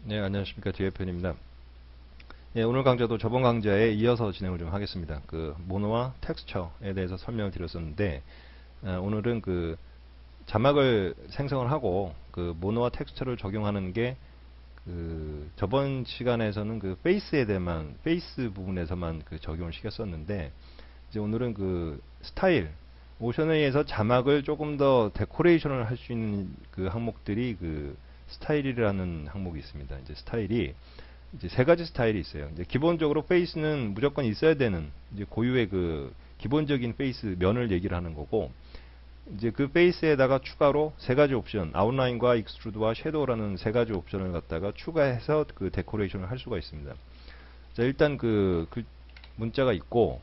네, 안녕하십니까. 디에프입니다. 네, 오늘 강좌도 저번 강좌에 이어서 진행을 좀 하겠습니다. 그 모노와 텍스처에 대해서 설명을 드렸었는데, 오늘은 그 자막을 생성을 하고 그 모노와 텍스처를 적용하는 게 그 저번 시간에서는 그 페이스 부분에서만 그 적용을 시켰었는데, 이제 오늘은 그 스타일 오션웨이에서 자막을 조금 더 데코레이션을 할 수 있는 그 항목들이 그 스타일이라는 항목이 있습니다. 이제 스타일이 이제 세 가지 스타일이 있어요. 이제 기본적으로 페이스는 무조건 있어야 되는 이제 고유의 그 기본적인 페이스 면을 얘기를 하는 거고, 이제 그 페이스에다가 추가로 세 가지 옵션, 아웃라인과 익스트루드와 섀도우라는 세 가지 옵션을 갖다가 추가해서 그 데코레이션을 할 수가 있습니다. 자, 일단 그 문자가 있고,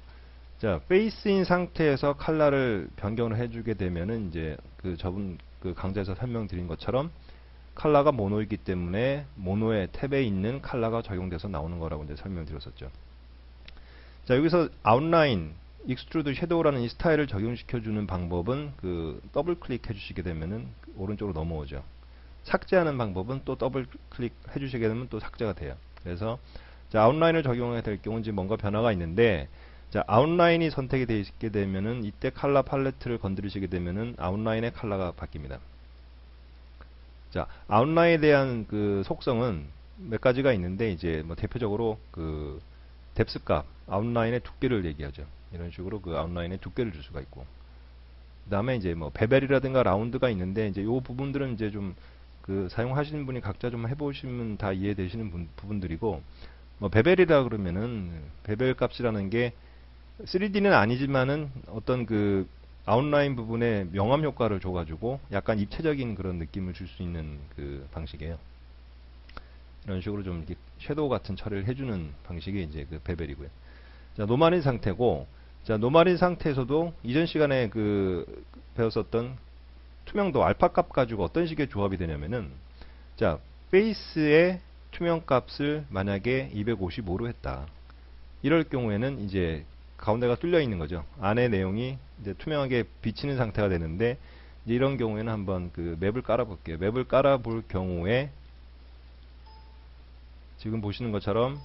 자, 페이스인 상태에서 컬러를 변경을 해주게 되면은 이제 그 저번 그 강좌에서 설명드린 것처럼 컬러가 모노이기 때문에 모노의 탭에 있는 컬러가 적용돼서 나오는 거라고 이제 설명드렸었죠. 자, 여기서 아웃라인, 익스트루드, 섀도우라는 이 스타일을 적용시켜주는 방법은 그 더블 클릭해 주시게 되면은 오른쪽으로 넘어오죠. 삭제하는 방법은 또 더블 클릭 해주시게 되면 또 삭제가 돼요. 그래서 자, 아웃라인을 적용해야 될 경우는 이제 뭔가 변화가 있는데, 자, 아웃라인이 선택이 되어 있게 되면은 이때 컬러 팔레트를 건드리시게 되면은 아웃라인의 컬러가 바뀝니다. 자, 아웃라인에 대한 그 속성은 몇 가지가 있는데, 이제 뭐 대표적으로 그 뎁스 값, 아웃라인의 두께를 얘기하죠. 이런 식으로 그 아웃라인의 두께를 줄 수가 있고, 그 다음에 이제 뭐 베벨이라든가 라운드가 있는데, 이제 요 부분들은 이제 좀 그 사용하시는 분이 각자 좀 해보시면 다 이해되시는 부분들이고, 뭐 베벨이라 그러면은 베벨 값이라는 게 3D는 아니지만은 어떤 그 아웃라인 부분에 명암 효과를 줘가지고 약간 입체적인 그런 느낌을 줄 수 있는 그 방식이에요. 이런 식으로 좀 이렇게 섀도우 같은 처리를 해주는 방식이 이제 그 베벨이고요. 자, 노말인 상태고, 자, 노말인 상태에서도 이전 시간에 그 배웠었던 투명도 알파 값 가지고 어떤 식의 조합이 되냐면은, 자, 페이스의 투명 값을 만약에 255로 했다. 이럴 경우에는 이제 가운데가 뚫려 있는 거죠. 안에 내용이 이제 투명하게 비치는 상태가 되는데, 이제 이런 경우에는 한번 그 맵을 깔아 볼게요. 맵을 깔아 볼 경우에 지금 보시는 것처럼,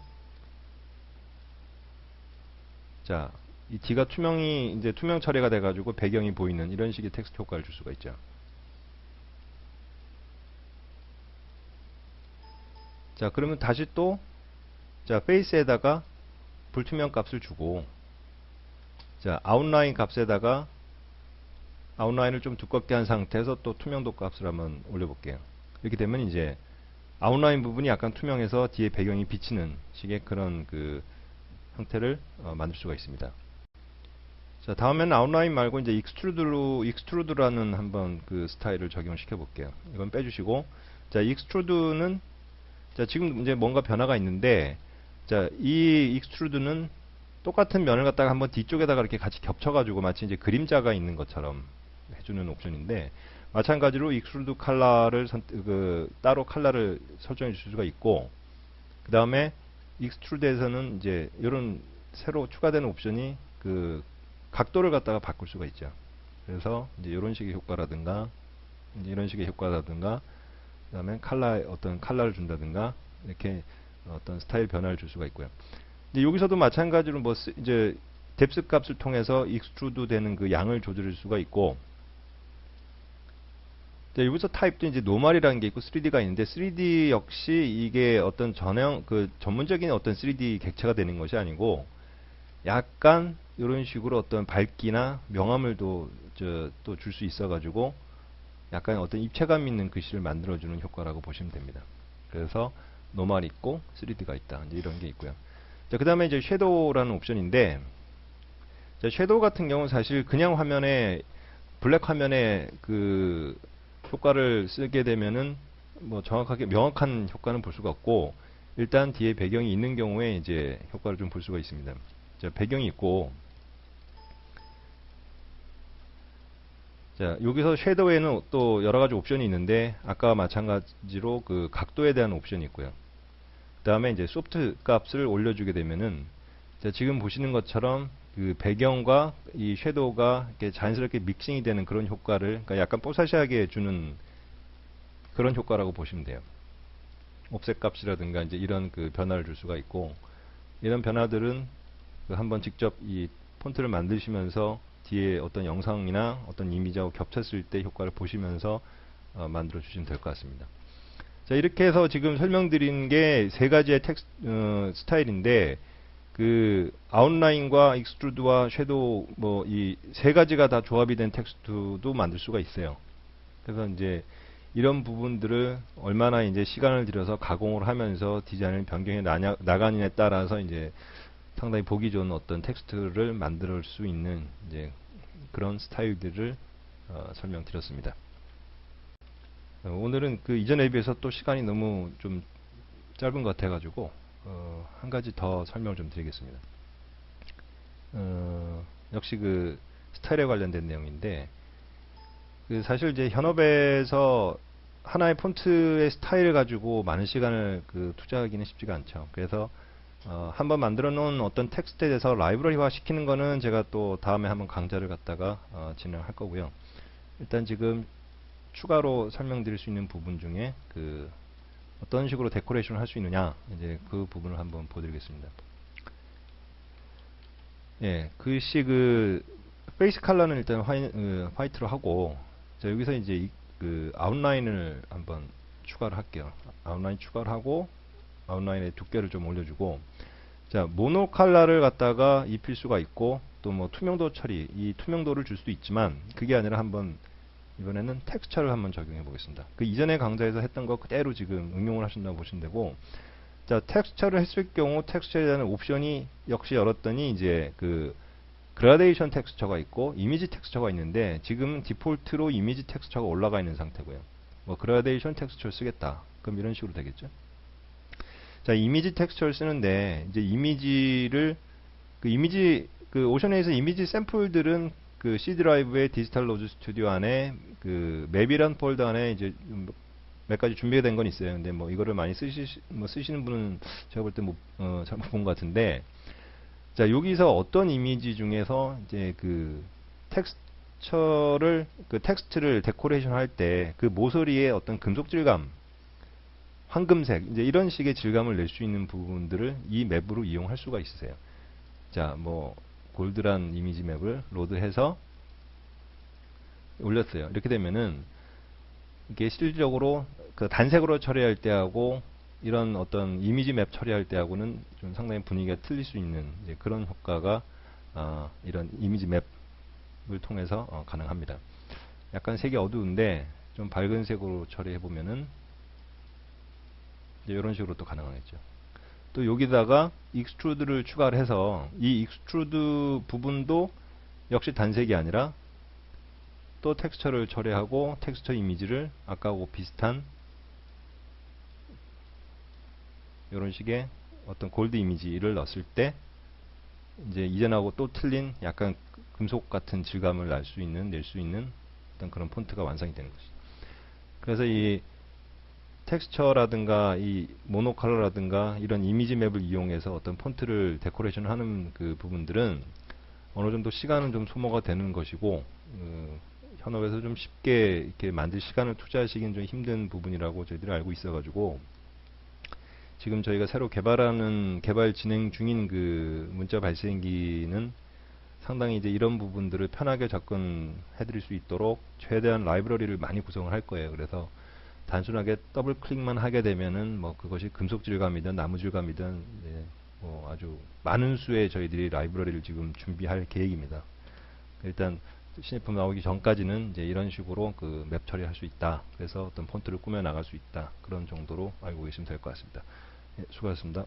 자, 이 D가 이제 투명 처리가 돼가지고 배경이 보이는 이런 식의 텍스트 효과를 줄 수가 있죠. 자, 그러면 다시 또, 자, 페이스에다가 불투명 값을 주고, 자, 아웃라인 값에다가 아웃라인을 좀 두껍게 한 상태에서 또 투명도 값을 한번 올려볼게요. 이렇게 되면 이제 아웃라인 부분이 약간 투명해서 뒤에 배경이 비치는 식의 그런 그 형태를 만들 수가 있습니다. 자, 다음에는 아웃라인 말고 이제 익스트루드라는 한번 그 스타일을 적용시켜 볼게요. 이건 빼주시고, 자, 익스트루드는, 자, 지금 이제 뭔가 변화가 있는데, 자, 이 익스트루드는 똑같은 면을 갖다가 한번 뒤쪽에다가 이렇게 같이 겹쳐가지고 마치 이제 그림자가 있는 것처럼 해주는 옵션인데, 마찬가지로 익스트루드 컬러를 따로 컬러를 설정해 줄 수가 있고, 그 다음에 익스트루드에서는 이제 이런 새로 추가되는 옵션이 그 각도를 갖다가 바꿀 수가 있죠. 그래서 이제 이런 식의 효과라든가, 이제 이런 식의 효과라든가, 그 다음에 어떤 컬러를 준다든가, 이렇게 어떤 스타일 변화를 줄 수가 있고요. 이제 여기서도 마찬가지로 뭐 이제 뎁스 값을 통해서 익스트루드 되는 그 양을 조절할 수가 있고, 여기서 타입도 이제 노멀이라는 게 있고 3D가 있는데, 3D 역시 이게 어떤 전문적인 어떤 3D 객체가 되는 것이 아니고, 약간 이런 식으로 어떤 밝기나 명암을 또 줄 수 있어가지고 약간 어떤 입체감 있는 글씨를 만들어주는 효과라고 보시면 됩니다. 그래서 노멀 있고 3D가 있다. 이제 이런 게 있고요. 자, 그 다음에 이제 섀도우라는 옵션인데, 자, 섀도우 같은 경우는 사실 그냥 화면에 블랙 화면에 그 효과를 쓰게 되면은 뭐 정확하게 명확한 효과는 볼 수가 없고, 일단 뒤에 배경이 있는 경우에 이제 효과를 좀 볼 수가 있습니다. 자, 배경이 있고, 자, 여기서 섀도우에는 또 여러 가지 옵션이 있는데, 아까와 마찬가지로 그 각도에 대한 옵션이 있고요. 그 다음에 이제 소프트 값을 올려주게 되면은, 자, 지금 보시는 것처럼 그 배경과 이 섀도우가 이렇게 자연스럽게 믹싱이 되는 그런 효과를, 그러니까 약간 뽀샤시하게 주는 그런 효과라고 보시면 돼요. 옵셋 값이라든가 이제 이런 그 변화를 줄 수가 있고, 이런 변화들은 그 한번 직접 이 폰트를 만드시면서 뒤에 어떤 영상이나 어떤 이미지하고 겹쳤을 때 효과를 보시면서 만들어 주시면 될 것 같습니다. 자, 이렇게 해서 지금 설명드린 게 세 가지의 스타일인데, 그 아웃라인과 익스트루드와 섀도우 뭐 이 세 가지가 다 조합이 된 텍스트도 만들 수가 있어요. 그래서 이제 이런 부분들을 얼마나 이제 시간을 들여서 가공을 하면서 디자인을 변경해 나가느냐에 따라서 이제 상당히 보기 좋은 어떤 텍스트를 만들 수 있는 이제 그런 스타일들을 설명드렸습니다. 오늘은 그 이전에 비해서 또 시간이 너무 좀 짧은 것 같아가지고 한 가지 더 설명을 좀 드리겠습니다. 역시 그 스타일에 관련된 내용인데, 그 사실 이제 현업에서 하나의 폰트의 스타일을 가지고 많은 시간을 그 투자하기는 쉽지가 않죠. 그래서 한번 만들어 놓은 어떤 텍스트에 대해서 라이브러리화 시키는 거는 제가 또 다음에 한번 강좌를 갖다가 진행할 거고요. 일단 지금 추가로 설명드릴 수 있는 부분 중에 그 어떤 식으로 데코레이션을 할 수 있느냐, 이제 그 부분을 한번 보여드리겠습니다. 예, 글씨 그 페이스 컬러는 일단 화이트로 하고, 자, 여기서 이제 그 아웃라인을 한번 추가를 할게요. 아웃라인 추가를 하고 아웃라인의 두께를 좀 올려주고, 자, 모노 컬러를 갖다가 입힐 수가 있고, 또 뭐 투명도 처리, 이 투명도를 줄 수도 있지만, 그게 아니라 한번 이번에는 텍스처를 한번 적용해 보겠습니다. 그 이전에 강좌에서 했던 거 그대로 지금 응용을 하신다고 보시면 되고, 자, 텍스처를 했을 경우 텍스처에 대한 옵션이 역시 열었더니 이제 그 그라데이션 텍스처가 있고 이미지 텍스처가 있는데, 지금 디폴트로 이미지 텍스처가 올라가 있는 상태고요. 뭐 그라데이션 텍스처를 쓰겠다, 그럼 이런 식으로 되겠죠. 자, 이미지 텍스처를 쓰는데, 이제 이미지를 그 오션에이서 이미지 샘플들은 그 C 드라이브의 디지털 로즈 스튜디오 안에 그 맵이란 폴더 안에 이제 몇 가지 준비가 된 건 있어요. 근데 뭐 이거를 많이 쓰시는 분은 제가 볼 때 뭐 잘못 본 것 같은데, 자, 여기서 어떤 이미지 중에서 이제 그 그 텍스트를 데코레이션 할 때 그 모서리의 어떤 금속 질감, 황금색, 이제 이런 식의 질감을 낼 수 있는 부분들을 이 맵으로 이용할 수가 있으세요. 자, 뭐 골드란 이미지 맵을 로드해서 올렸어요. 이렇게 되면은 이게 실질적으로 그 단색으로 처리할 때하고 이런 어떤 이미지 맵 처리할 때하고는 좀 상당히 분위기가 틀릴 수 있는 이제 그런 효과가 이런 이미지 맵을 통해서 가능합니다. 약간 색이 어두운데 좀 밝은 색으로 처리해 보면은 이런 식으로 또 가능하겠죠. 또 여기다가 익스트루드를 추가를 해서 이 익스트루드 부분도 역시 단색이 아니라 또 텍스처를 처리하고 텍스처 이미지를 아까하고 비슷한 이런 식의 어떤 골드 이미지를 넣었을 때 이제 이전하고 또 틀린 약간 금속 같은 질감을 낼 수 있는 어떤 그런 폰트가 완성이 되는 것이죠. 그래서 이 텍스처라든가 이 모노컬러라든가 이런 이미지 맵을 이용해서 어떤 폰트를 데코레이션 하는 그 부분들은 어느 정도 시간은 좀 소모가 되는 것이고, 현업에서 좀 쉽게 이렇게 만들 시간을 투자하시긴 좀 힘든 부분이라고 저희들이 알고 있어가지고, 지금 저희가 새로 개발 진행 중인 그 문자 발생기는 상당히 이제 이런 부분들을 편하게 접근해 드릴 수 있도록 최대한 라이브러리를 많이 구성을 할 거예요. 그래서 단순하게 더블 클릭만 하게 되면은 뭐 그것이 금속 질감이든 나무 질감이든 뭐 아주 많은 수의 저희들이 라이브러리를 지금 준비할 계획입니다. 일단 신제품 나오기 전까지는 이제 이런 식으로 그 맵 처리할 수 있다. 그래서 어떤 폰트를 꾸며 나갈 수 있다. 그런 정도로 알고 계시면 될 것 같습니다. 수고하셨습니다.